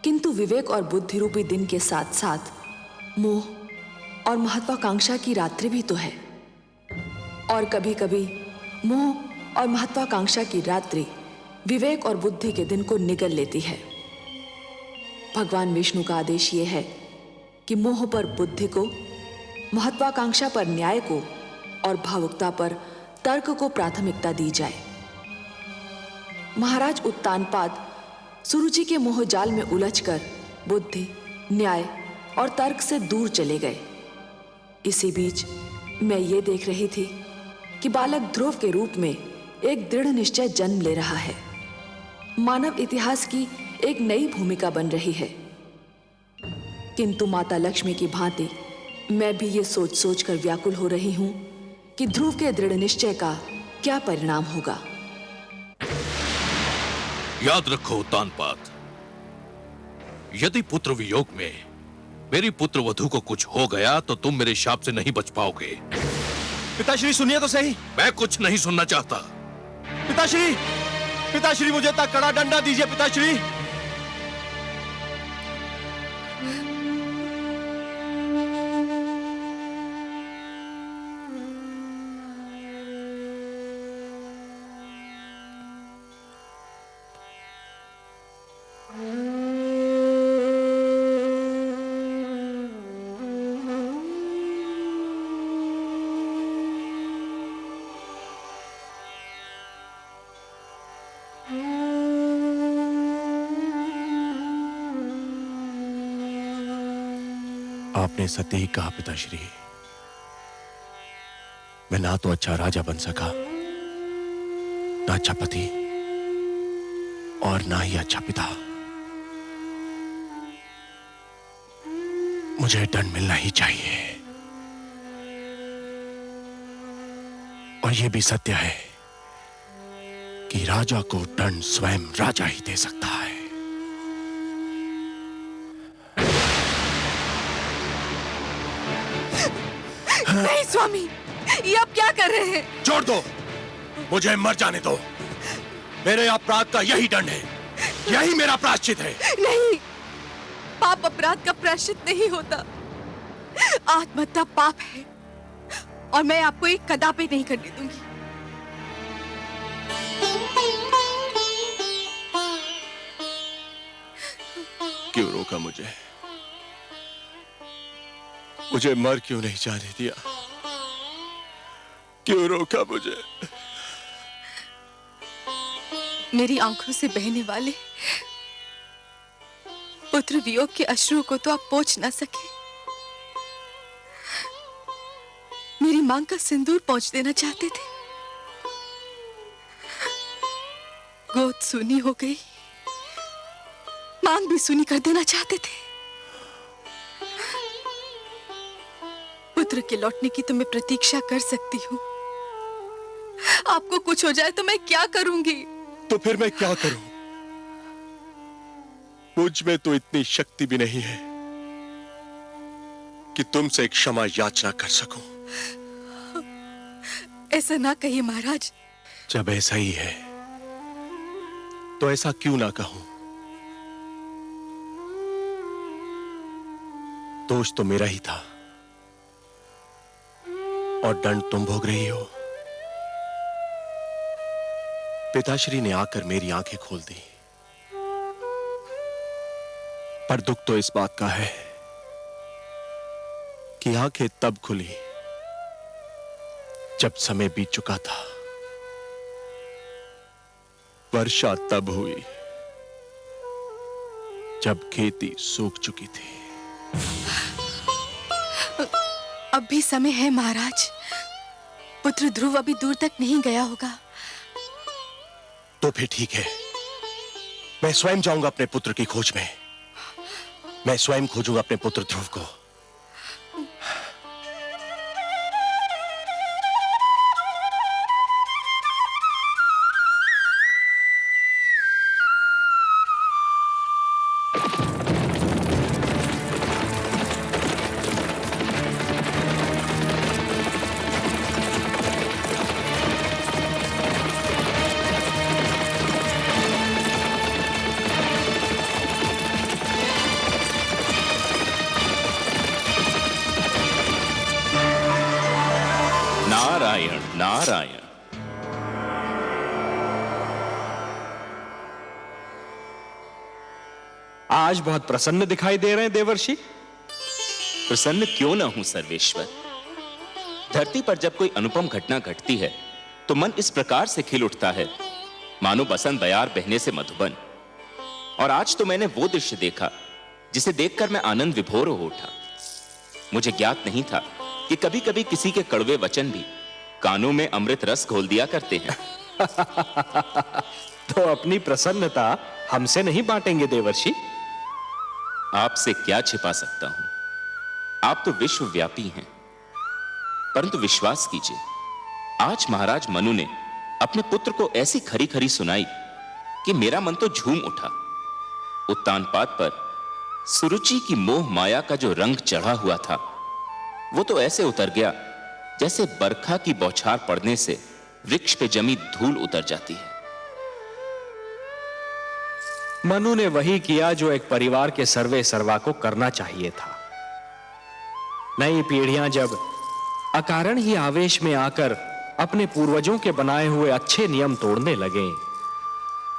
किंतु विवेक और बुद्धि रूपी दिन के साथ साथ मोह और महत्वाकांक्षा की रात्रि भी तो है। और कभी कभी मोह और महत्वाकांक्षा की रात्रि विवेक और बुद्धि के दिन को निगल लेती है। भगवान विष्णु का आदेश यह है कि मोह पर बुद्धि को, महत्वाकांक्षा पर न्याय को और भावुकता पर तर्क को प्राथमिकता दी जाए। महाराज उत्तानपाद सुरुचि के मोहजाल में उलझकर बुद्धि, न्याय और तर्क से दूर चले गए। इसी बीच मैं ये देख रही थी कि बालक ध्रुव के रूप में एक दृढ़ निश्चय जन्म ले रहा है। मानव इतिहास की एक नई भूमिका बन रही है। किंतु माता लक्ष्मी की भांति मैं भी ये सोच सोच कर व्याकुल हो रही हूं कि ध्रुव के दृढ़ निश्चय का क्या परिणाम होगा। याद रखो उत्तानपाद, यदि पुत्र वियोग में मेरी पुत्र वधू को कुछ हो गया तो तुम मेरे शाप से नहीं बच पाओगे। पिताश्री सुनिए तो सही। मैं कुछ नहीं सुनना चाहता। पिताश्री, पिताश्री मुझे इतना कड़ा डंडा दीजिए पिताश्री। आपने सत्य ही कहा पिताश्री। मैं ना तो अच्छा राजा बन सका, ना अच्छा पति और ना ही अच्छा पिता। मुझे दंड मिलना ही चाहिए। और यह भी सत्य है कि राजा को दंड स्वयं राजा ही दे सकता है। नहीं स्वामी, ये आप क्या कर रहे हैं? छोड़ दो, मुझे मर जाने दो। मेरे अपराध का यही दंड है, यही मेरा प्रायश्चित है। नहीं, पाप अपराध का प्रायश्चित नहीं होता। आत्महत्या पाप है और मैं आपको एक कदापि नहीं करने दूंगी। क्यों रोका मुझे? मुझे मर क्यों नहीं जाने दिया? क्यों रोका मुझे? मेरी आंखों से बहने वाले पुत्र वियोग के अश्रु को तो आप पोंछ ना सके। मेरी मांग का सिंदूर पोंछ देना चाहते थे। गोद सूनी हो गई, मांग भी सूनी कर देना चाहते थे। पुत्र के लौटने की तो मैं प्रतीक्षा कर सकती हूँ। आपको कुछ हो जाए तो मैं क्या करूंगी? तो फिर मैं क्या करूं? मुझ में तो इतनी शक्ति भी नहीं है कि तुमसे एक क्षमा याचना कर सकूं। ऐसा ना कहिए महाराज। जब ऐसा ही है तो ऐसा क्यों ना कहूं? दोष तो मेरा ही था और दंड तुम भोग रही हो। पिताश्री ने आकर मेरी आंखें खोल दी, पर दुख तो इस बात का है कि आंखें तब खुली जब समय बीत चुका था। वर्षा तब हुई जब खेती सूख चुकी थी। अब भी समय है महाराज। पुत्र ध्रुव अभी दूर तक नहीं गया होगा। तो फिर ठीक है, मैं स्वयं जाऊंगा अपने पुत्र की खोज में। मैं स्वयं खोजूंगा अपने पुत्र ध्रुव को। नारायण नारायण। आज बहुत प्रसन्न दिखाई दे रहे हैं देवर्षि। प्रसन्न क्यों ना हूं सर्वेश्वर। धरती पर जब कोई अनुपम घटना घटती है तो मन इस प्रकार से खिल उठता है मानो बसंत बयार बहने से मधुबन। और आज तो मैंने वो दृश्य देखा जिसे देखकर मैं आनंद विभोर हो उठा। मुझे ज्ञात नहीं था कि कभी कभी किसी के कड़वे वचन भी कानों में अमृत रस घोल दिया करते हैं। तो अपनी प्रसन्नता हमसे नहीं बांटेंगे देवर्षि? आपसे क्या छिपा सकता हूं, आप तो विश्वव्यापी हैं। परंतु विश्वास कीजिए, आज महाराज मनु ने अपने पुत्र को ऐसी खरी खरी सुनाई कि मेरा मन तो झूम उठा। उत्तानपाद पर सुरुचि की मोह माया का जो रंग चढ़ा हुआ था वो तो ऐसे उतर गया जैसे बरखा की बौछार पड़ने से वृक्ष पे जमी धूल उतर जाती है। मनु ने वही किया जो एक परिवार के सर्वे सर्वा को करना चाहिए था। नई पीढ़ियां जब अकारण ही आवेश में आकर अपने पूर्वजों के बनाए हुए अच्छे नियम तोड़ने लगे,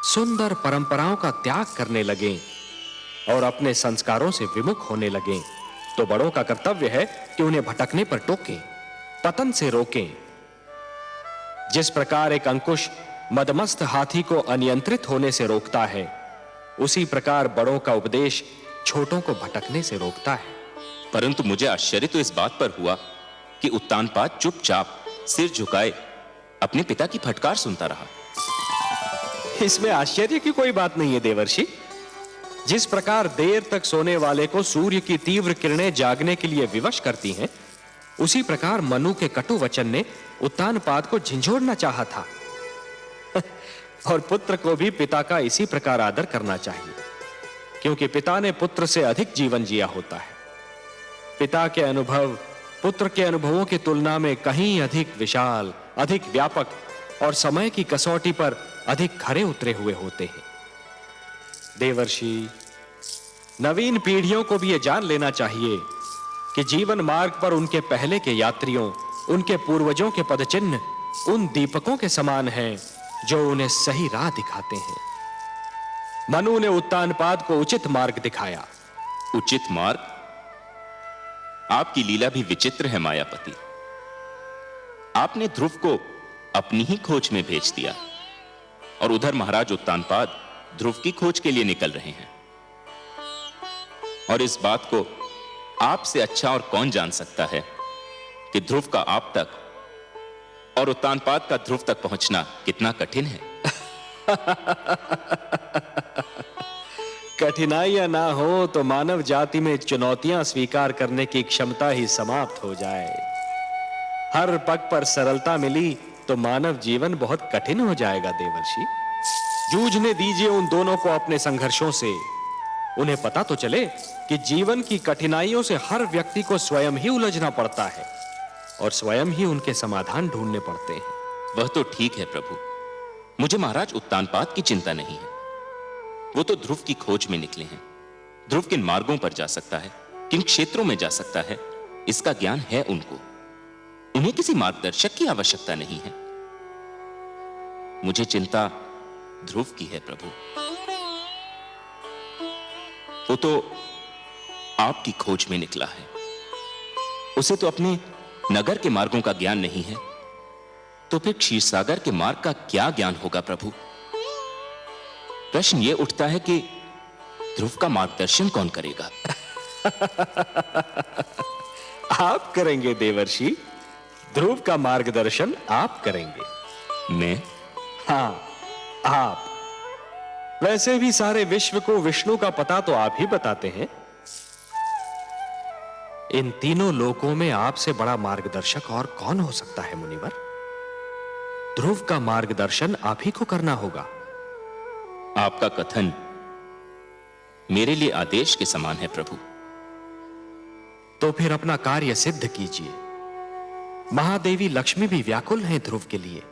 सुंदर परंपराओं का त्याग करने लगे और अपने संस्कारों से विमुख होने लगे, तो बड़ों का कर्तव्य है कि उन्हें भटकने पर टोकें, पतन से रोकें। जिस प्रकार एक अंकुश मदमस्त हाथी को अनियंत्रित होने से रोकता है, उसी प्रकार बड़ों का उपदेश छोटों को भटकने से रोकता है। परंतु मुझे आश्चर्य तो इस बात पर हुआ कि उत्तानपाद चुपचाप सिर झुकाए अपने पिता की फटकार सुनता रहा। इसमें आश्चर्य की कोई बात नहीं है देवर्षि। जिस प्रकार देर तक सोने वाले को सूर्य की तीव्र किरणें जागने के लिए विवश करती हैं, उसी प्रकार मनु के कटु वचन ने उत्तानपाद को झिंझोड़ना चाहा था। और पुत्र को भी पिता का इसी प्रकार आदर करना चाहिए, क्योंकि पिता ने पुत्र से अधिक जीवन जिया होता है। पिता के अनुभव पुत्र के अनुभवों की तुलना में कहीं अधिक विशाल, अधिक व्यापक और समय की कसौटी पर अधिक खरे उतरे हुए होते हैं। देवर्षि, नवीन पीढ़ियों को भी यह जान लेना चाहिए कि जीवन मार्ग पर उनके पहले के यात्रियों, उनके पूर्वजों के पदचिन्ह उन दीपकों के समान हैं जो उन्हें सही राह दिखाते हैं। मनु ने उत्तानपाद को उचित मार्ग दिखाया। उचित मार्ग? आपकी लीला भी विचित्र है मायापति। आपने ध्रुव को अपनी ही खोज में भेज दिया और उधर महाराज उत्तानपाद ध्रुव की खोज के लिए निकल रहे हैं। और इस बात को आपसे अच्छा और कौन जान सकता है कि ध्रुव का आप तक और उत्तानपाद का ध्रुव तक पहुंचना कितना कठिन है। कठिनाइयां ना हो तो मानव जाति में चुनौतियां स्वीकार करने की क्षमता ही समाप्त हो जाए। हर पग पर सरलता मिली तो मानव जीवन बहुत कठिन हो जाएगा देवर्षि। जूझने दीजिए उन दोनों को अपने संघर्षों से। उन्हें पता तो चले कि जीवन की कठिनाइयों से हर व्यक्ति को स्वयं ही उलझना पड़ता है और स्वयं ही उनके समाधान ढूंढने पड़ते हैं। वह तो ठीक है प्रभु, मुझे महाराज उत्तानपाद की चिंता नहीं है। वो तो ध्रुव की खोज में निकले हैं। ध्रुव किन मार्गों पर जा सकता है, किन क्षेत्रों में जा सकता है, इसका ज्ञान है उनको। उन्हें किसी मार्गदर्शक की आवश्यकता नहीं है। मुझे चिंता ध्रुव की है प्रभु। वो तो आपकी खोज में निकला है। उसे तो अपने नगर के मार्गों का ज्ञान नहीं है, तो फिर क्षीरसागर के मार्ग का क्या ज्ञान होगा प्रभु? प्रश्न यह उठता है कि ध्रुव का मार्गदर्शन कौन करेगा? आप करेंगे देवर्षि। ध्रुव का मार्गदर्शन आप करेंगे। मैं? हां, आप। वैसे भी सारे विश्व को विष्णु का पता तो आप ही बताते हैं। इन तीनों लोकों में आपसे बड़ा मार्गदर्शक और कौन हो सकता है मुनिवर? ध्रुव का मार्गदर्शन आप ही को करना होगा। आपका कथन मेरे लिए आदेश के समान है प्रभु। तो फिर अपना कार्य सिद्ध कीजिए। महादेवी लक्ष्मी भी व्याकुल हैं ध्रुव के लिए।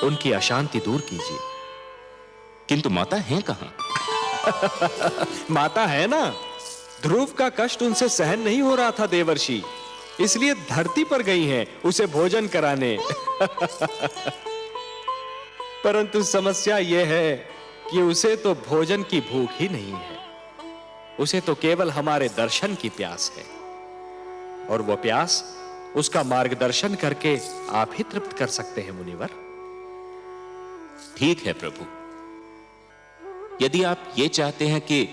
उनकी अशांति दूर कीजिए। किंतु माता है कहां? माता है ना। ध्रुव का कष्ट उनसे सहन नहीं हो रहा था देवर्षि, इसलिए धरती पर गई हैं उसे भोजन कराने। परंतु समस्या यह है कि उसे तो भोजन की भूख ही नहीं है, उसे तो केवल हमारे दर्शन की प्यास है, और वह प्यास उसका मार्गदर्शन करके आप ही तृप्त कर सकते हैं मुनिवर। ठीक है प्रभु, यदि आप ये चाहते हैं कि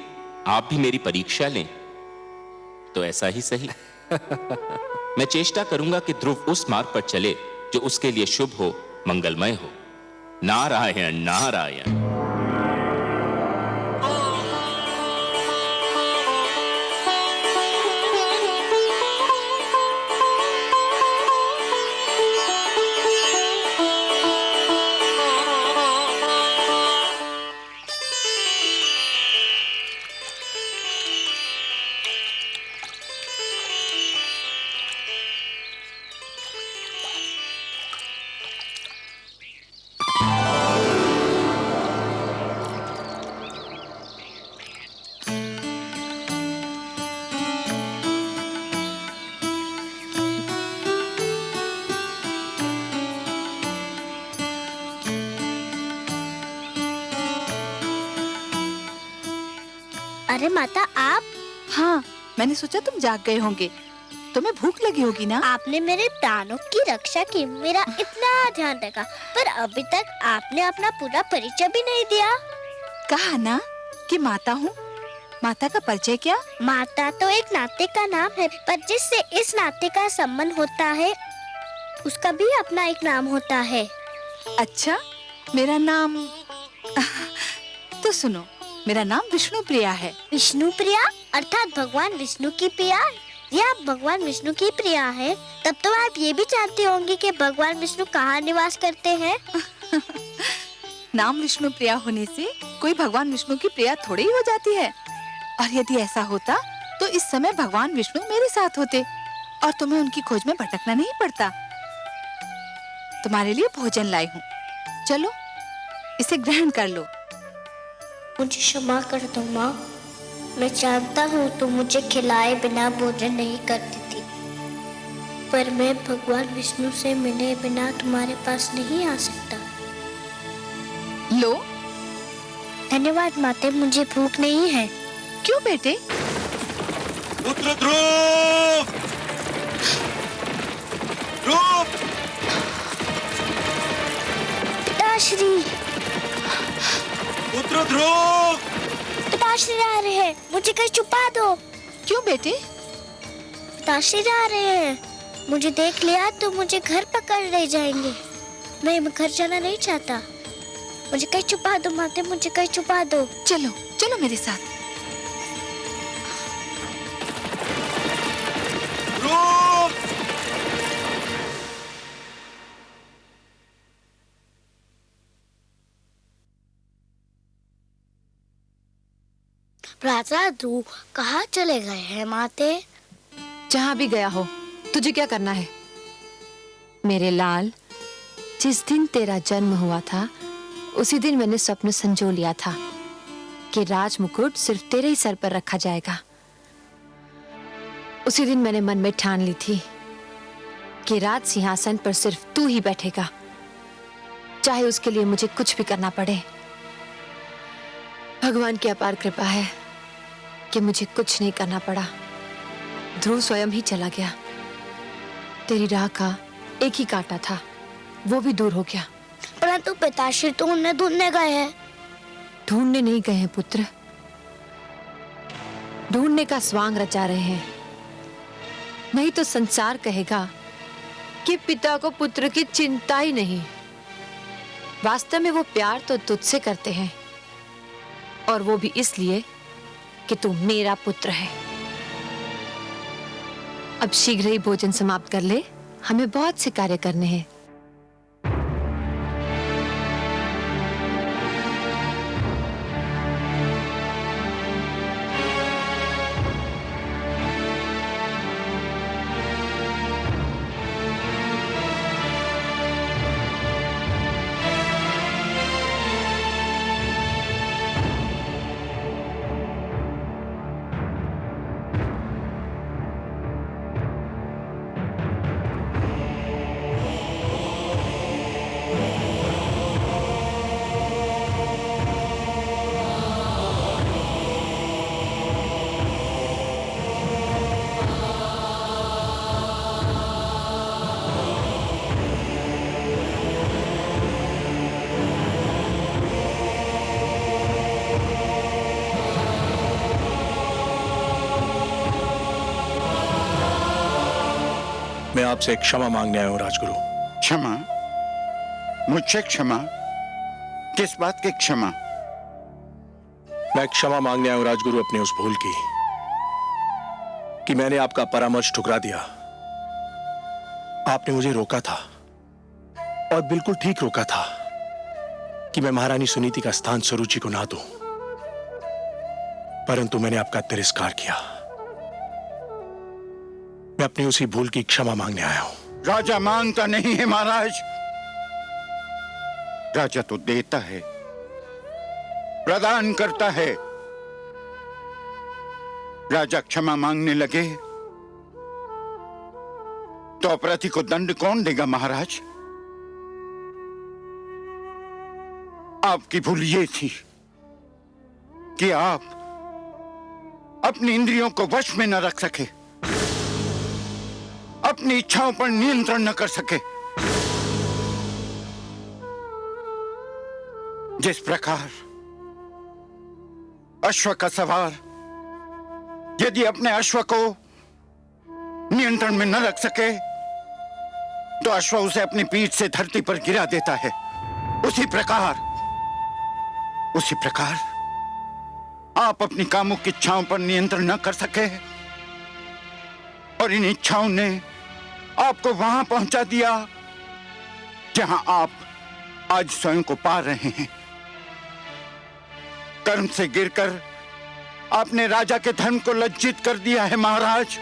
आप भी मेरी परीक्षा लें तो ऐसा ही सही। मैं चेष्टा करूंगा कि ध्रुव उस मार्ग पर चले जो उसके लिए शुभ हो, मंगलमय हो। नारायण नारायण। अरे माता आप? हाँ, मैंने सोचा तुम जाग गए होंगे, तुम्हें भूख लगी होगी ना। आपने मेरे प्राणों की रक्षा की, मेरा इतना ध्यान रखा, पर अभी तक आपने अपना पूरा परिचय भी नहीं दिया। कहा ना कि माता हूँ। माता का परिचय क्या? माता तो एक नाते का नाम है, पर जिससे इस नाते का संबंध होता है उसका भी अपना एक नाम होता है। अच्छा, मेरा नाम तो सुनो, मेरा नाम विष्णु प्रिया है। विष्णु प्रिया अर्थात भगवान विष्णु की प्रिया। यदि आप भगवान विष्णु की प्रिया है, तब तो आप ये भी जानते होंगे कि भगवान विष्णु कहाँ निवास करते हैं। नाम विष्णु प्रिया होने से कोई भगवान विष्णु की प्रिया थोड़ी ही हो जाती है। और यदि ऐसा होता तो इस समय भगवान विष्णु मेरे साथ होते और तुम्हें उनकी खोज में भटकना नहीं पड़ता। तुम्हारे लिए भोजन लाई हूँ, चलो इसे ग्रहण कर लो। मुझे क्षमा कर दो माँ, मैं जानता हूँ तुम मुझे खिलाए बिना भोजन नहीं करती थी, पर मैं भगवान विष्णु से मिले बिना तुम्हारे पास नहीं आ सकता। लो। धन्यवाद माते, मुझे भूख नहीं है। क्यों बेटे? पुत्र ध्रुव! ध्रुव! पिताश्री, पुत्र ध्रुव! पिताश्री आ रहे हैं, मुझे कहीं छुपा दो। क्यों बेटे? पिताश्री आ रहे हैं, मुझे देख लिया तो मुझे घर पकड़ ले जाएंगे। मैं घर जाना नहीं चाहता, मुझे कहीं छुपा दो माते, मुझे कहीं छुपा दो। चलो चलो मेरे साथ। ध्रुव! राजा ध्रुव कहाँ चले गए हैं माते? जहां भी गया हो, तुझे क्या करना है? मेरे लाल, जिस दिन तेरा जन्म हुआ था उसी दिन मैंने स्वप्न संजो लिया था कि राज मुकुट सिर्फ तेरे ही सर पर रखा जाएगा। उसी दिन मैंने मन में ठान ली थी कि राज सिंहासन पर सिर्फ तू ही बैठेगा, चाहे उसके लिए मुझे कुछ भी करना पड़े। भगवान की अपार कृपा है कि मुझे कुछ नहीं करना पड़ा। ध्रुव स्वयं ही चला गया। तेरी राह का एक ही कांटा था, वो भी दूर हो गया। परंतु पिताश्री तो उन्हें ढूंढने गए हैं। ढूंढने नहीं गए हैं पुत्र, ढूंढने का स्वांग रचा रहे हैं। नहीं तो संसार कहेगा कि पिता को पुत्र की चिंता ही नहीं। वास्तव में वो प्यार तो तुझसे करते हैं, और वो भी इसलिए कि तू मेरा पुत्र है। अब शीघ्र ही भोजन समाप्त कर ले, हमें बहुत से कार्य करने हैं। मैं आपसे क्षमा मांगने आया हूं राजगुरु। क्षमा? मुझसे क्षमा? किस बात की क्षमा? मैं क्षमा मांगने आया हूं राजगुरु अपने उस भूल की कि मैंने आपका परामर्श ठुकरा दिया। आपने मुझे रोका था और बिल्कुल ठीक रोका था कि मैं महारानी सुनीति का स्थान सुरुचि को ना दूं, परंतु मैंने आपका तिरस्कार किया। मैं अपनी उसी भूल की क्षमा मांगने आया हूं। राजा मांगता नहीं है महाराज, राजा तो देता है, प्रदान करता है। राजा क्षमा मांगने लगे तो अपराधी को दंड कौन देगा महाराज? आपकी भूल ये थी कि आप अपनी इंद्रियों को वश में न रख सके, अपनी इच्छाओं पर नियंत्रण न कर सके। जिस प्रकार अश्व का सवार यदि अपने अश्व को नियंत्रण में न रख सके तो अश्व उसे अपनी पीठ से धरती पर गिरा देता है, उसी प्रकार आप अपनी कामुक इच्छाओं पर नियंत्रण न कर सके और इन इच्छाओं ने आपको वहां पहुंचा दिया जहां आप आज स्वयं को पा रहे हैं। कर्म से गिरकर आपने राजा के धर्म को लज्जित कर दिया है महाराज।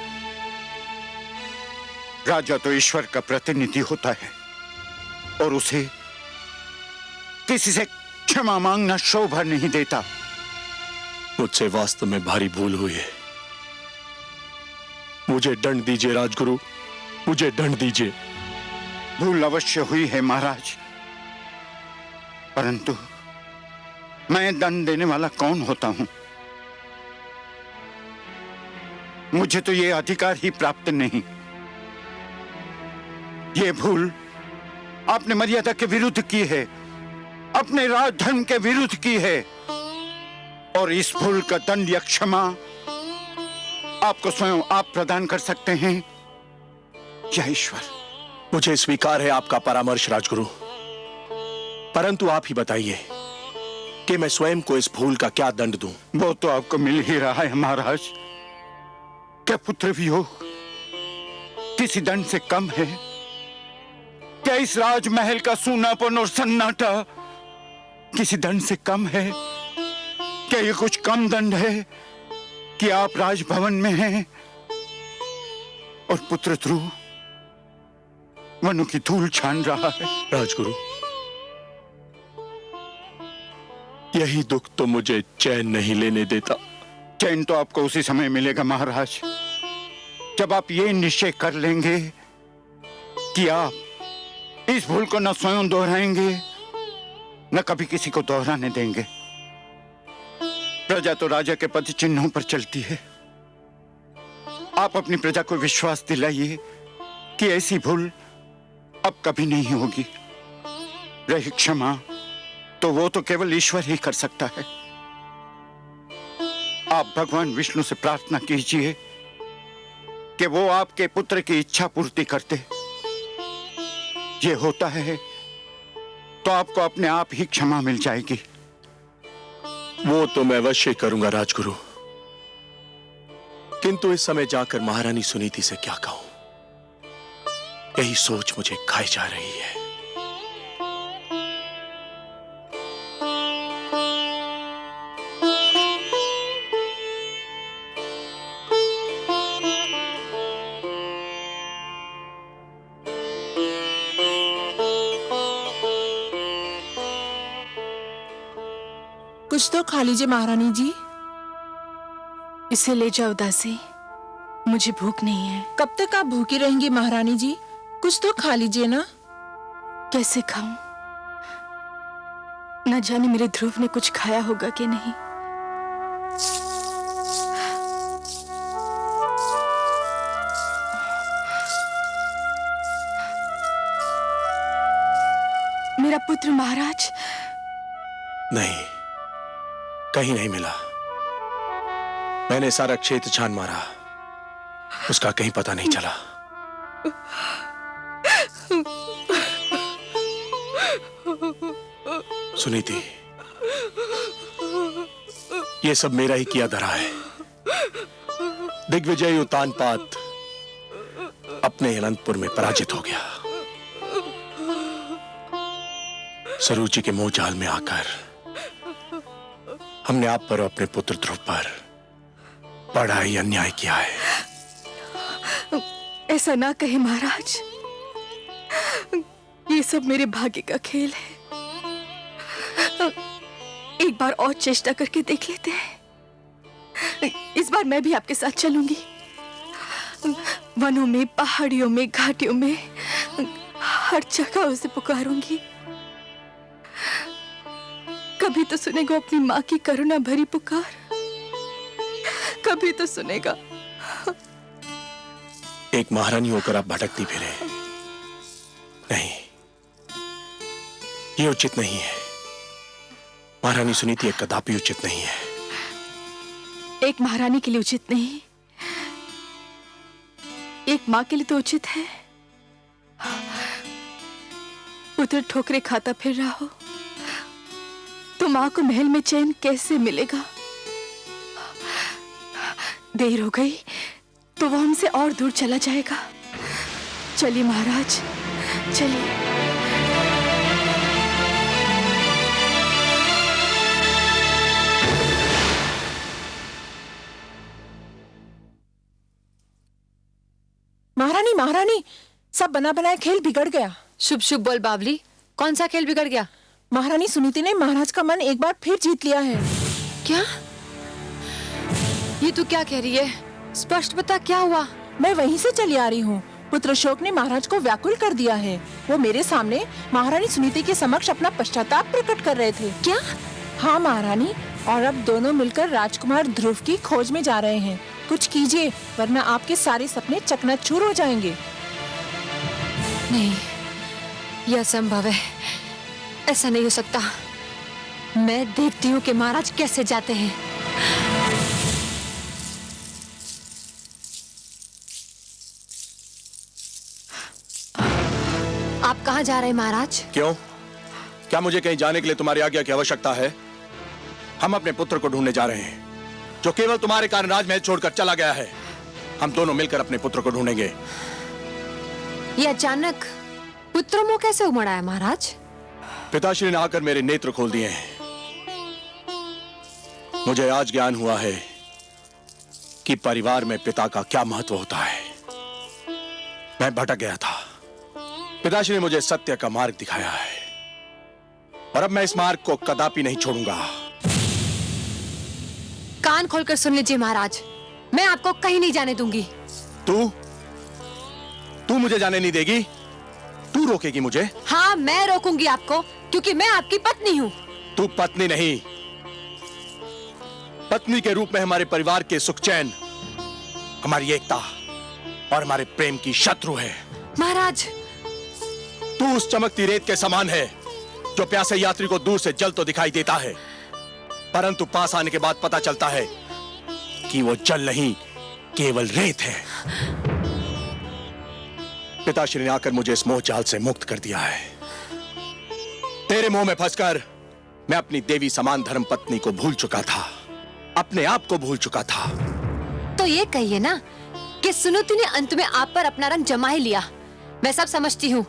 राजा तो ईश्वर का प्रतिनिधि होता है और उसे किसी से क्षमा मांगना शोभा नहीं देता। मुझसे वास्तव में भारी भूल हुई है। मुझे दंड दीजिए राजगुरु, मुझे दंड दीजिए। भूल अवश्य हुई है महाराज, परंतु मैं दंड देने वाला कौन होता हूं? मुझे तो यह अधिकार ही प्राप्त नहीं। यह भूल आपने मर्यादा के विरुद्ध की है, अपने राजधर्म के विरुद्ध की है, और इस भूल का दंड या क्षमा आपको स्वयं आप प्रदान कर सकते हैं या ईश्वर। मुझे स्वीकार है आपका परामर्श राजगुरु, परंतु आप ही बताइए कि मैं स्वयं को इस भूल का क्या दंड दूं? वो तो आपको मिल ही रहा है महाराज। क्या पुत्र वियोग किसी दंड से कम है? क्या इस राजमहल का सूनापन और सन्नाटा किसी दंड से कम है? क्या ये कुछ कम दंड है कि आप राजभवन में हैं और पुत्र ध्रुव वनों की धूल छान रहा है? राजगुरु, यही दुख तो मुझे चैन नहीं लेने देता। चैन तो आपको उसी समय मिलेगा महाराज, जब आप ये निश्चय कर लेंगे कि आप इस भूल को न स्वयं दोहराएंगे न कभी किसी को दोहराने देंगे। प्रजा तो राजा के पद चिन्हों पर चलती है। आप अपनी प्रजा को विश्वास दिलाइए कि ऐसी भूल अब कभी नहीं होगी। रही क्षमा तो वो तो केवल ईश्वर ही कर सकता है। आप भगवान विष्णु से प्रार्थना कीजिए कि वो आपके पुत्र की इच्छा पूर्ति करते। ये होता है तो आपको अपने आप ही क्षमा मिल जाएगी। वो तो मैं अवश्य करूंगा राजगुरु, किंतु इस समय जाकर महारानी सुनीति से क्या कहूं, यही सोच मुझे खाई जा रही है। कुछ तो खा लीजिए महारानी जी। इसे ले जाओ दासी, मुझे भूख नहीं है। कब तक आप भूखी रहेंगी महारानी जी? कुछ तो खा लीजिए ना। कैसे खाऊं? न जाने मेरे ध्रुव ने कुछ खाया होगा कि नहीं। मेरा पुत्र महाराज? नहीं, कहीं नहीं मिला। मैंने सारा क्षेत्र छान मारा, उसका कहीं पता नहीं चला। सुनीति, ये सब मेरा ही किया धरा है। दिग्विजय उत्तानपाद अपने अनंतपुर में पराजित हो गया। सरूची के मोह जाल में आकर हमने आप पर और अपने पुत्र ध्रुव पर बड़ा ही अन्याय किया है। ऐसा ना कहे महाराज, ये सब मेरे भाग्य का खेल है। एक बार और चेष्टा करके देख लेते हैं। इस बार मैं भी आपके साथ चलूंगी। वनों में, पहाड़ियों में, घाटियों में, हर जगह उसे पुकारूंगी। कभी तो सुनेगा अपनी माँ की करुणा भरी पुकार, कभी तो सुनेगा। एक महारानी होकर आप भटकती फिरे, नहीं, ये उचित नहीं है। महारानी सुनीति एक कदापि उचित नहीं है। एक महारानी के लिए उचित नहीं, एक माँ के लिए तो उचित है। पुत्र ठोकरे खाता फिर रहा हो तो माँ को महल में चैन कैसे मिलेगा? देर हो गई तो वो हमसे और दूर चला जाएगा। चलिए महाराज, चलिए। महारानी, महारानी, सब बना बनाया खेल बिगड़ गया। शुभ शुभ बोल बावली, कौन सा खेल बिगड़ गया? महारानी सुनीति ने महाराज का मन एक बार फिर जीत लिया है। क्या? ये तू क्या कह रही है? स्पष्ट बता, क्या हुआ? मैं वहीं से चली आ रही हूँ। पुत्र शोक ने महाराज को व्याकुल कर दिया है। वो मेरे सामने महारानी सुनीति के समक्ष अपना पश्चाताप प्रकट कर रहे थे। क्या? हाँ महारानी, और अब दोनों मिलकर राजकुमार ध्रुव की खोज में जा रहे हैं। कुछ कीजिए, वरना आपके सारे सपने चकनाचूर हो जाएंगे। नहीं, यह असंभव है। ऐसा नहीं हो सकता। मैं देखती हूँ कि महाराज कैसे जाते हैं। आप कहाँ जा रहे हैं महाराज? क्यों? क्या मुझे कहीं जाने के लिए तुम्हारी आज्ञा की आवश्यकता है? हम अपने पुत्र को ढूंढने जा रहे हैं, जो केवल तुम्हारे कारण राजमहल छोड़कर चला गया है। हम दोनों मिलकर अपने पुत्र को ढूंढेंगे। ये अचानक पुत्र मोह कैसे उमड़ा है महाराज? पिताश्री ने आकर मेरे नेत्र खोल दिए हैं। मुझे आज ज्ञान हुआ है कि परिवार में पिता का क्या महत्व होता है। मैं भटक गया था, पिताश्री ने मुझे सत्य का मार्ग दिखाया है, और अब मैं इस मार्ग को कदापि नहीं छोड़ूंगा। कान खोलकर सुन लीजिए महाराज, मैं आपको कहीं नहीं जाने दूंगी। तू मुझे जाने नहीं देगी? तू रोकेगी मुझे? हाँ, मैं रोकूंगी आपको, क्योंकि मैं आपकी पत्नी हूँ। तू पत्नी नहीं, पत्नी के रूप में हमारे परिवार के सुख चैन, हमारी एकता और हमारे प्रेम की शत्रु है। महाराज, तू उस चमकती रेत के समान है जो प्यासे यात्री को दूर से जल तो दिखाई देता है, परंतु पास आने के बाद पता चलता है कि वो जल नहीं, केवल रेत है। पिताश्री ने आकर मुझे इस मोह जाल से मुक्त कर दिया है। तेरे मोह में फंसकर मैं अपनी देवी समान धर्म पत्नी को भूल चुका था, अपने आप को भूल चुका था। तो ये कहिए ना कि सुनीति ने अंत में आप पर अपना रंग जमा ही लिया। मैं सब समझती हूँ,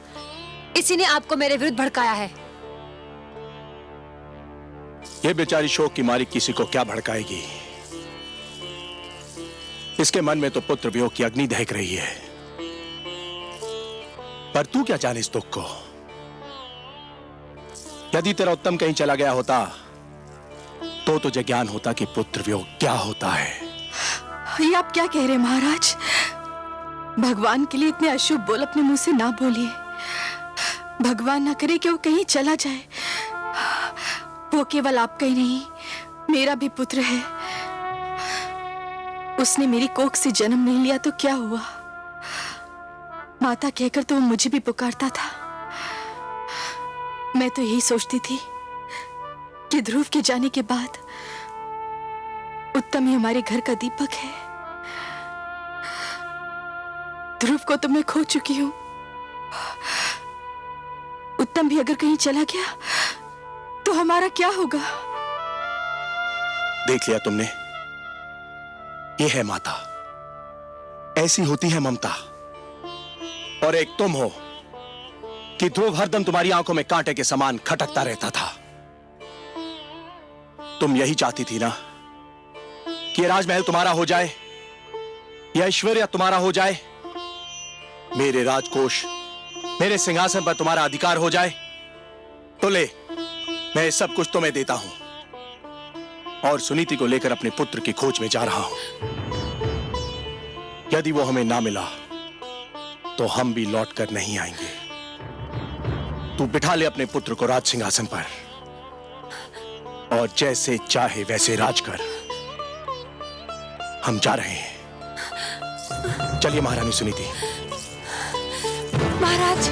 इसी ने आपको मेरे विरुद्ध भड़काया है। ये बेचारी शोक की मारी किसी को क्या भड़काएगी? इसके मन में तो पुत्र वियोग की अग्नि दहक रही है, पर तू क्या जाने इस दुख को? यदि तेरा उत्तम कहीं चला गया होता तो तुझे ज्ञान होता कि पुत्र वियोग क्या होता है। ये आप क्या कह रहे हैं महाराज? भगवान के लिए इतने अशुभ बोल अपने मुंह से ना बोलिए। भगवान ना करे कि वो कहीं चला जाए। वो केवल आपका ही नहीं, मेरा भी पुत्र है। उसने मेरी कोख से जन्म नहीं लिया तो क्या हुआ? माता कहकर तो वो मुझे भी पुकारता था। मैं तो यही सोचती थी कि ध्रुव के जाने के बाद उत्तम ही हमारे घर का दीपक है। ध्रुव को तो मैं खो चुकी हूँ। उत्तम भी अगर कहीं चला गया तो हमारा क्या होगा? देख लिया तुमने, ये है माता, ऐसी होती है ममता। और एक तुम हो कि ध्रुव हरदम तुम्हारी आंखों में कांटे के समान खटकता रहता था। तुम यही चाहती थी ना कि राजमहल तुम्हारा हो जाए, यह ऐश्वर्य तुम्हारा हो जाए, मेरे राजकोष, मेरे सिंहासन पर तुम्हारा अधिकार हो जाए। तो ले, मैं सब कुछ तुम्हें देता हूं और सुनीति को लेकर अपने पुत्र की खोज में जा रहा हूं। यदि वो हमें ना मिला तो हम भी लौट कर नहीं आएंगे। तू बिठा ले अपने पुत्र को राज सिंहासन पर और जैसे चाहे वैसे राज कर। हम जा रहे हैं। चलिए महारानी सुनीति। महाराज,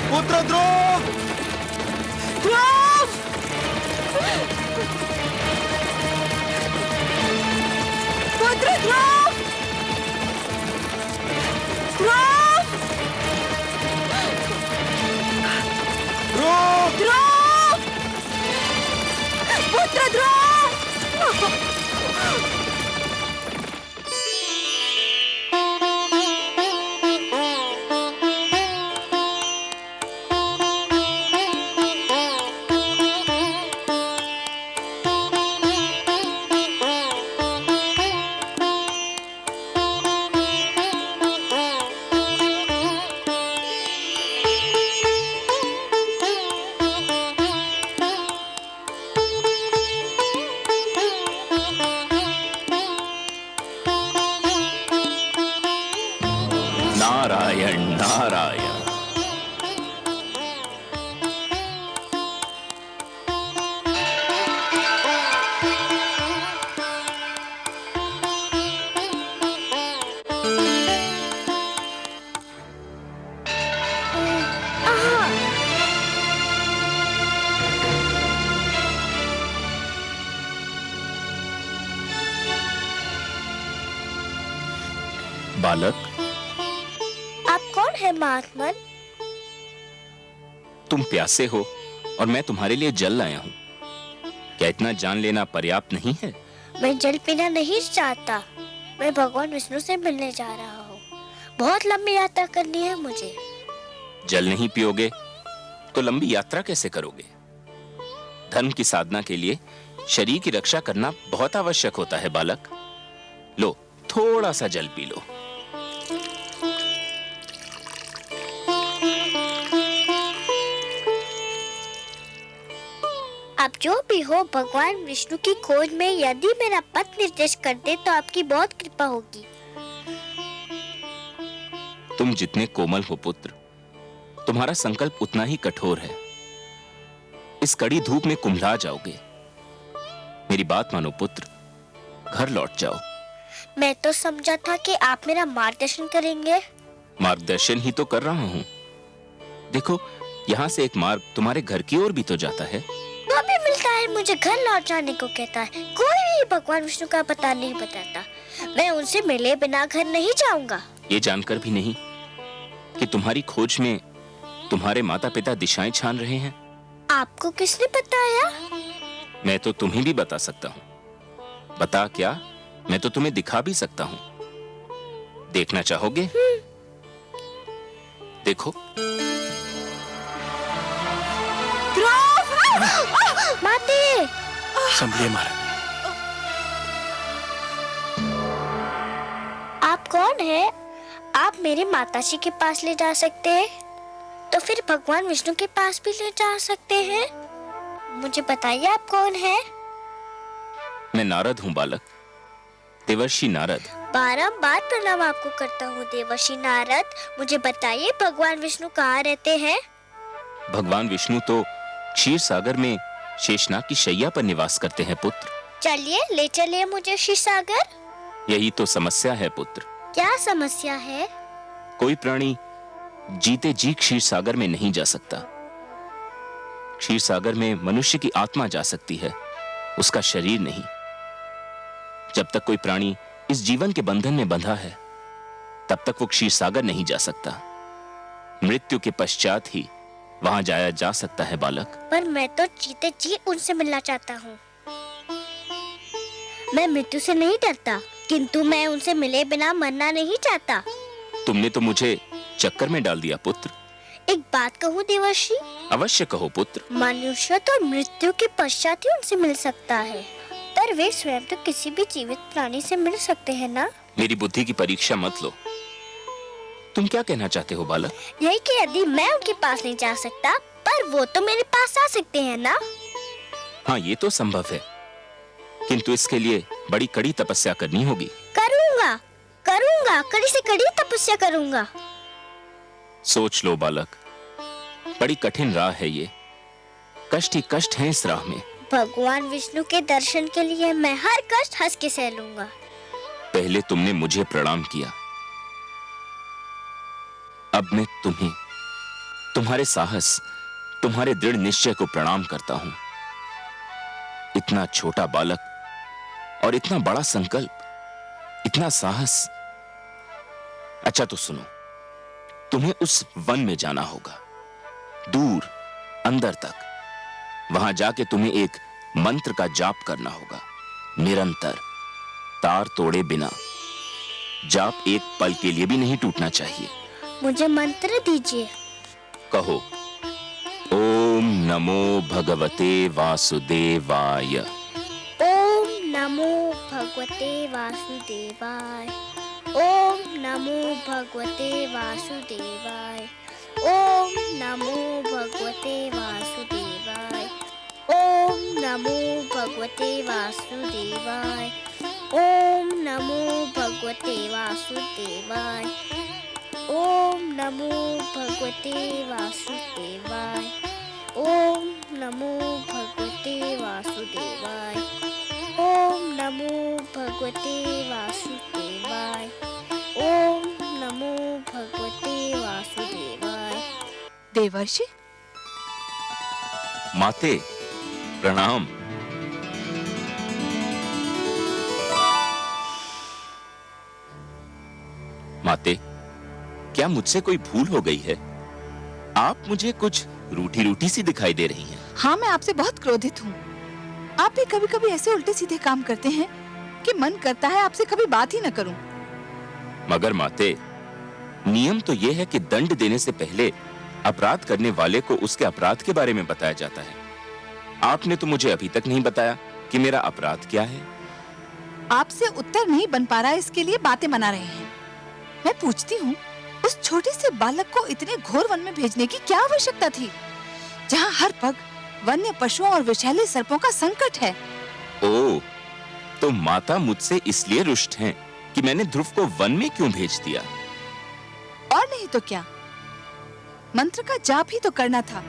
पुत्र ध्रुव! ध्रुव! पुत्र ध्रुव! ध्रुव! ध्रुव! ध्रुव! पुत्र ध्रुव! नारायण नारायण। बालक, आप कौन है महात्मन? तुम प्यासे हो और मैं तुम्हारे लिए जल लाया हूं। क्या इतना जान लेना पर्याप्त नहीं है? मैं जल पीना नहीं चाहता। मैं भगवान विष्णु से मिलने जा रहा हूँ। बहुत लंबी यात्रा करनी है मुझे। जल नहीं पियोगे तो लंबी यात्रा कैसे करोगे? धर्म की साधना के लिए शरीर की रक्षा करना बहुत आवश्यक होता है बालक। लो, थोड़ा सा जल पी लो। आप जो भी हो, भगवान विष्णु की खोज में यदि मेरा पथ निर्देश कर दे तो आपकी बहुत कृपा होगी। तुम जितने कोमल हो पुत्र, तुम्हारा संकल्प उतना ही कठोर है। इस कड़ी धूप में कुम्हला जाओगे। मेरी बात मानो पुत्र, घर लौट जाओ। मैं तो समझा था कि आप मेरा मार्गदर्शन करेंगे। मार्गदर्शन ही तो कर रहा हूं। देखो, यहाँ से एक मार्ग तुम्हारे घर की ओर भी तो जाता है। वो भी मिलता है, मुझे घर लौट जाने को कहता है। कोई भी भगवान विष्णु का पता नहीं बताता। मैं उनसे मिले बिना घर नहीं जाऊंगा। ये जानकर भी नहीं कि तुम्हारी खोज में तुम्हारे माता पिता दिशाएं छान रहे हैं। आपको किसने बताया? मैं तो तुम्हें भी बता सकता हूँ। बता क्या, मैं तो तुम्हें दिखा भी सकता हूँ। देखना चाहोगे? देखो। माते! संभलिए महाराज। आप कौन है? आप मेरे माताजी के पास ले जा सकते हैं, तो फिर भगवान विष्णु के पास भी ले जा सकते हैं। मुझे बताइए आप कौन है? मैं नारद हूं बालक, देवर्षि नारद। बारंबार प्रणाम आपको करता हूँ देवर्षि नारद। मुझे बताइए भगवान विष्णु कहाँ रहते हैं? भगवान विष्णु तो क्षीर सागर में शेषनाग की शैया पर निवास करते हैं पुत्र। चलिए ले चलिए मुझे क्षीर सागर। यही तो समस्या है पुत्र। क्या समस्या है? कोई प्राणी जीते जी क्षीर सागर में नहीं जा सकता। क्षीर सागर में मनुष्य की आत्मा जा सकती है, उसका शरीर नहीं। जब तक कोई प्राणी इस जीवन के बंधन में बंधा है, तब तक वो क्षीर सागर नहीं जा सकता। मृत्यु के पश्चात ही वहां जाया जा सकता है बालक। पर मैं तो जीते जी उनसे मिलना चाहता हूँ। मैं मृत्यु से नहीं डरता, किंतु मैं उनसे मिले बिना मरना नहीं चाहता। तुमने तो मुझे चक्कर में डाल दिया पुत्र। एक बात कहूँ देवर्षि? अवश्य कहो पुत्र। मनुष्य तो मृत्यु के पश्चात ही उनसे मिल सकता है, पर वे स्वयं तो किसी भी जीवित प्राणी से मिल सकते हैं ना? मेरी बुद्धि की परीक्षा मत लो। तुम क्या कहना चाहते हो बालक? यही कि यदि मैं उनके पास नहीं जा सकता, पर वो तो मेरे पास आ सकते हैं ना? हाँ, ये तो संभव है, किंतु इसके लिए बड़ी कड़ी तपस्या करनी होगी। करूँगा, करूँगा, कड़ी से कड़ी तपस्या करूँगा। सोच लो बालक, बड़ी कठिन राह है ये। कष्ट ही कष्ट है इस राह में। भगवान विष्णु के दर्शन के लिए मैं हर कष्ट हंस के सह लूंगा। पहले तुमने मुझे प्रणाम किया, अब मैं तुम्हें, तुम्हारे साहस, तुम्हारे दृढ़ निश्चय को प्रणाम करता हूं। इतना छोटा बालक और इतना बड़ा संकल्प, इतना साहस। अच्छा तो सुनो, तुम्हें उस वन में जाना होगा, दूर अंदर तक। वहां जाके तुम्हें एक मंत्र का जाप करना होगा, निरंतर, तार तोड़े बिना। जाप एक पल के लिए भी नहीं टूटना चाहिए। मुझे मंत्र दीजिए। कहो, ओम नमो भगवते वासुदेवाय। ओम नमो भगवते वासुदेवाय। ओम नमो भगवते वासुदेवाय। ओम नमो भगवते वासुदेवाय। ओम नमो भगवते वासुदेवाय। ओम नमो भगवते वासुदेवाय। ओम नमो भगवते वासुदेवाय। ओम नमो भगवते वासुदेवाय। ओम नमो भगवते वासुदेवाय। ओम नमो भगवते वासुदेवाय। देवर्षि, माते प्रणाम। माते, क्या मुझसे कोई भूल हो गई है? आप मुझे कुछ रूठी रूठी सी दिखाई दे रही हैं। हाँ, मैं आपसे बहुत क्रोधित हूँ। आप भी कभी कभी ऐसे उल्टे सीधे काम करते हैं कि मन करता है आपसे कभी बात ही न करूं। मगर माते, नियम तो यह है कि दंड देने से पहले अपराध करने वाले को उसके अपराध के बारे में बताया जाता है। आपने तो मुझे अभी तक नहीं बताया कि मेरा अपराध क्या है। आपसे उत्तर नहीं बन पा रहा, इसके लिए बातें बना रहे हैं। मैं पूछती हूँ, उस छोटे से बालक को इतने घोर वन में भेजने की क्या आवश्यकता थी, जहाँ हर पग वन्य पशुओं और विषैले सर्पों का संकट है? ओह, तो माता मुझसे इसलिए रुष्ट हैं कि मैंने ध्रुव को वन में क्यों भेज दिया? और नहीं तो क्या, मंत्र का जाप ही तो करना था।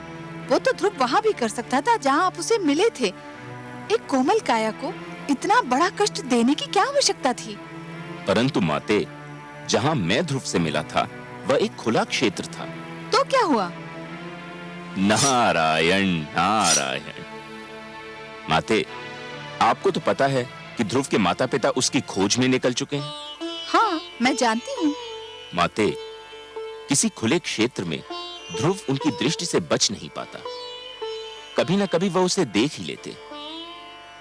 वो तो ध्रुव वहाँ भी कर सकता था जहाँ आप उसे मिले थे। एक कोमल काया को इतना बड़ा कष्ट देने की क्या आवश्यकता थी? परंतु माते, जहाँ मैं ध्रुव से मिला था वह एक खुला क्षेत्र था। तो क्या हुआ? नारायण नारायण। माते, आपको तो पता है कि ध्रुव के माता पिता उसकी खोज में निकल चुके हैं। हाँ, मैं जानती हूँ। माते, किसी खुले क्षेत्र में ध्रुव उनकी दृष्टि से बच नहीं पाता। कभी न कभी वह उसे देख ही लेते।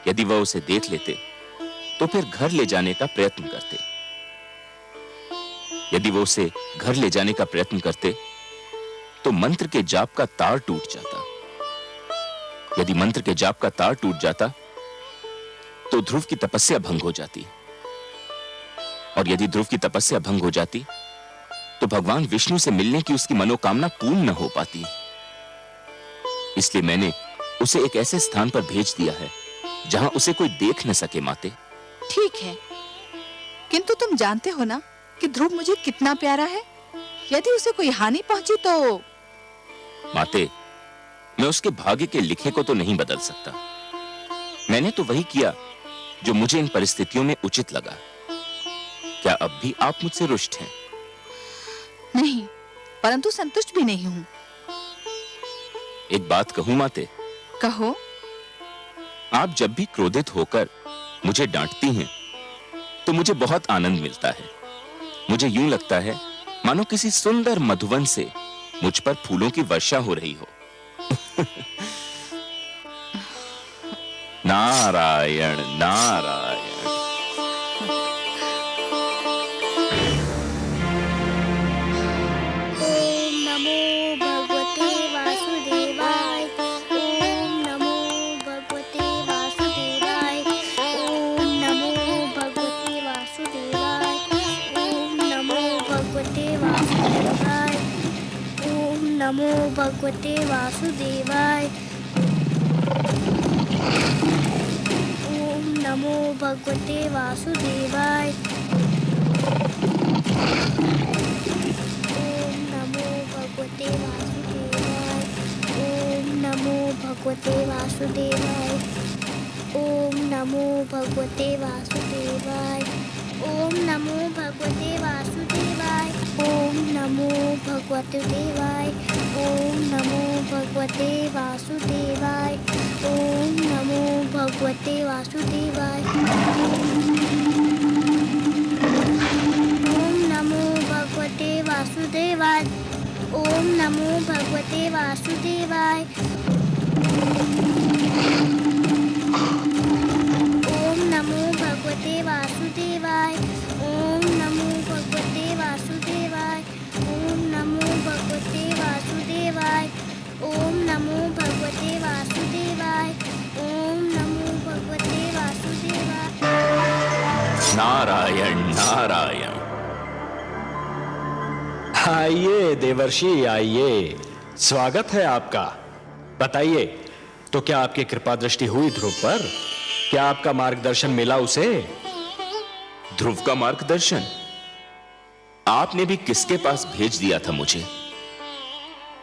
यदि वह उसे देख लेते तो फिर घर ले जाने का प्रयत्न करते। यदि वो उसे घर ले जाने का प्रयत्न करते तो मंत्र के जाप का तार टूट जाता। यदि मंत्र के जाप का तार टूट जाता तो ध्रुव की तपस्या भंग हो जाती, और यदि ध्रुव की तपस्या भंग हो जाती तो भगवान विष्णु से मिलने की उसकी मनोकामना पूर्ण न हो पाती। इसलिए मैंने उसे एक ऐसे स्थान पर भेज दिया है जहां उसे कोई देख न सके माते। ठीक है, किंतु तुम जानते हो ना कि ध्रुव मुझे कितना प्यारा है। यदि उसे कोई हानि पहुंची तो माते, मैं उसके भाग्य के लिखे को तो नहीं बदल सकता। मैंने तो वही किया जो मुझे इन परिस्थितियों में उचित लगा। क्या अब भी आप मुझसे रुष्ट हैं? नहीं, परंतु संतुष्ट भी नहीं हूं। एक बात कहूं माते? कहो। आप जब भी क्रोधित होकर मुझे डांटती हैं तो मुझे बहुत आनंद मिलता है। मुझे यूं लगता है मानो किसी सुंदर मधुवन से मुझ पर फूलों की वर्षा हो रही हो। नारायण नारायण। ओम नमो भगवते वासुदेवाय। ओम नमो भगवते वासुदेवाय। ओम नमो भगवते वासुदेवाय। ओम नमो भगवते वासुदेवाय। ओम नमो भगवते वासुदेवाय। ओम नमो भगवते वासुदेवाय। ओम नमो भगवते वासुदेवाय। ओम नमो भगवते वासुदेवाय। ओम नमो भगवते वासुदेवाय। ओम नमो भगवते वासुदेवाय। ओम नमो भगवते देवाय। ओम नमो भगवते वासुदेवाय। ओम नमो भगवते वासुदेवाय। ओम नमो भगवते वासुदेवाय। ओम नमो भगवते वासुदेवाय। ओम नमो भगवते वासुदेवाय। ओम नमो भगवते वासुदेवाय। ओम नमो भगवते वासुदेवाय। ओम नमो भगवते वासुदेवाय। ओम नमो भगवते वासुदेवाय। नारायण नारायण। आइए देवर्षि, आइए, स्वागत है आपका। बताइए, तो क्या आपकी कृपा दृष्टि हुई ध्रुव पर? क्या आपका मार्गदर्शन मिला उसे? ध्रुव का मार्गदर्शन आपने भी किसके पास भेज दिया था मुझे?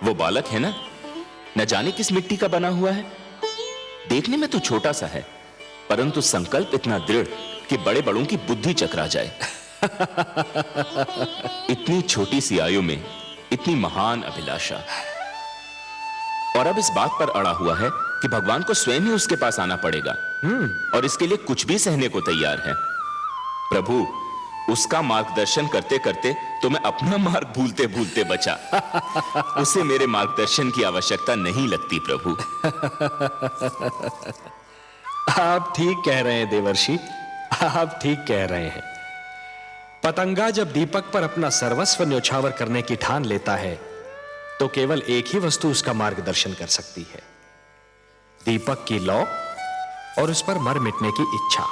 वो बालक है ना, न जाने किस मिट्टी का बना हुआ है। देखने में तो छोटा सा है, परंतु संकल्प इतना दृढ़ कि बड़े बड़ों की बुद्धि चकरा जाए। इतनी छोटी सी आयु में इतनी महान अभिलाषा, और अब इस बात पर अड़ा हुआ है कि भगवान को स्वयं ही उसके पास आना पड़ेगा, और इसके लिए कुछ भी सहने को तैयार है। प्रभु, उसका मार्गदर्शन करते करते तो मैं अपना मार्ग भूलते भूलते बचा। उसे मेरे मार्गदर्शन की आवश्यकता नहीं लगती प्रभु। आप ठीक कह रहे हैं देवर्षि, आप ठीक कह रहे हैं। पतंगा जब दीपक पर अपना सर्वस्व न्योछावर करने की ठान लेता है तो केवल एक ही वस्तु उसका मार्गदर्शन कर सकती है, दीपक की लौ और उस पर मर मिटने की इच्छा।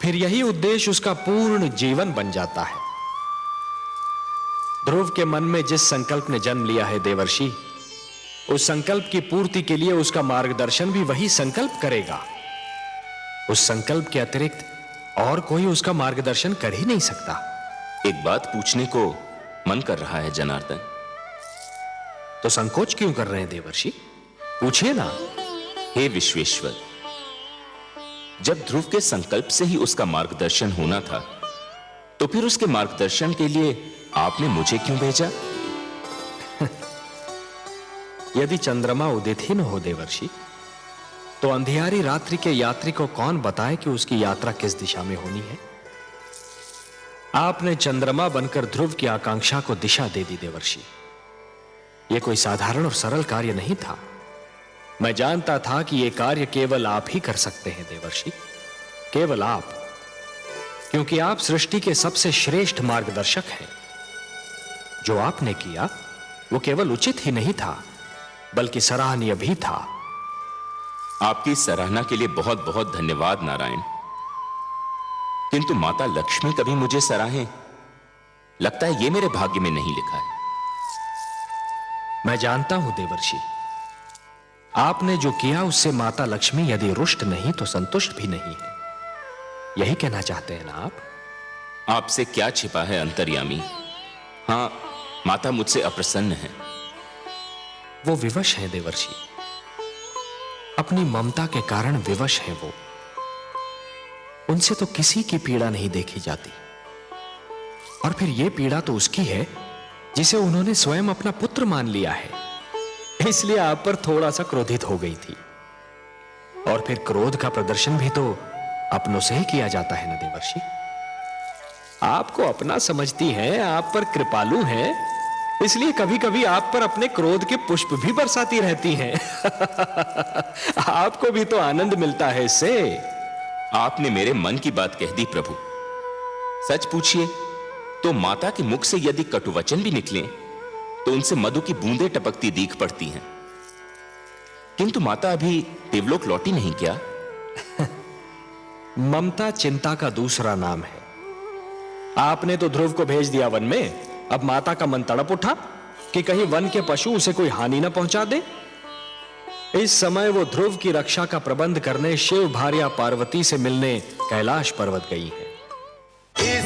फिर यही उद्देश्य उसका पूर्ण जीवन बन जाता है। ध्रुव के मन में जिस संकल्प ने जन्म लिया है देवर्षि, उस संकल्प की पूर्ति के लिए उसका मार्गदर्शन भी वही संकल्प करेगा। उस संकल्प के अतिरिक्त और कोई उसका मार्गदर्शन कर ही नहीं सकता। एक बात पूछने को मन कर रहा है जनार्दन। तो संकोच क्यों कर रहे हैं देवर्षि? पूछिए ना। हे विश्वेश्वर, जब ध्रुव के संकल्प से ही उसका मार्गदर्शन होना था, तो फिर उसके मार्गदर्शन के लिए आपने मुझे क्यों भेजा? यदि चंद्रमा उदित ही न हो देवर्षि, तो अंधियारी रात्रि के यात्री को कौन बताए कि उसकी यात्रा किस दिशा में होनी है? आपने चंद्रमा बनकर ध्रुव की आकांक्षा को दिशा दे दी देवर्षि। यह कोई साधारण और सरल कार्य नहीं था। मैं जानता था कि यह कार्य केवल आप ही कर सकते हैं देवर्षि, केवल आप, क्योंकि आप सृष्टि के सबसे श्रेष्ठ मार्गदर्शक हैं। जो आपने किया वो केवल उचित ही नहीं था, बल्कि सराहनीय भी था। आपकी सराहना के लिए बहुत बहुत धन्यवाद नारायण। किंतु माता लक्ष्मी कभी मुझे सराहें, लगता है ये मेरे भाग्य में नहीं लिखा है। मैं जानता हूं देवर्षि, आपने जो किया उससे माता लक्ष्मी यदि रुष्ट नहीं तो संतुष्ट भी नहीं है, यही कहना चाहते हैं ना आप? आपसे क्या छिपा है अंतर्यामी? हाँ, माता मुझसे अप्रसन्न है। वो विवश हैं देवर्षि, अपनी ममता के कारण विवश हैं वो। उनसे तो किसी की पीड़ा नहीं देखी जाती, और फिर ये पीड़ा तो उसकी है जिसे उन्होंने स्वयं अपना पुत्र मान लिया है, इसलिए आप पर थोड़ा सा क्रोधित हो गई थी। और फिर क्रोध का प्रदर्शन भी तो अपनों से ही किया जाता है ना देवर्षि। आपको अपना समझती हैं, आप पर कृपालु हैं, इसलिए कभी कभी आप पर अपने क्रोध के पुष्प भी बरसाती रहती हैं। आपको भी तो आनंद मिलता है इससे। आपने मेरे मन की बात कह दी प्रभु। सच पूछिए तो माता के मुख से यदि कटुवचन भी निकले तो उनसे मधु की बूंदें टपकती दीख पड़ती हैं। किंतु माता अभी देवलोक लौटी नहीं क्या? ममता चिंता का दूसरा नाम है। आपने तो ध्रुव को भेज दिया वन में, अब माता का मन तड़प उठा कि कहीं वन के पशु उसे कोई हानि न पहुंचा दे। इस समय वो ध्रुव की रक्षा का प्रबंध करने शिव भार्या पार्वती से मिलने कैलाश पर्वत गई है।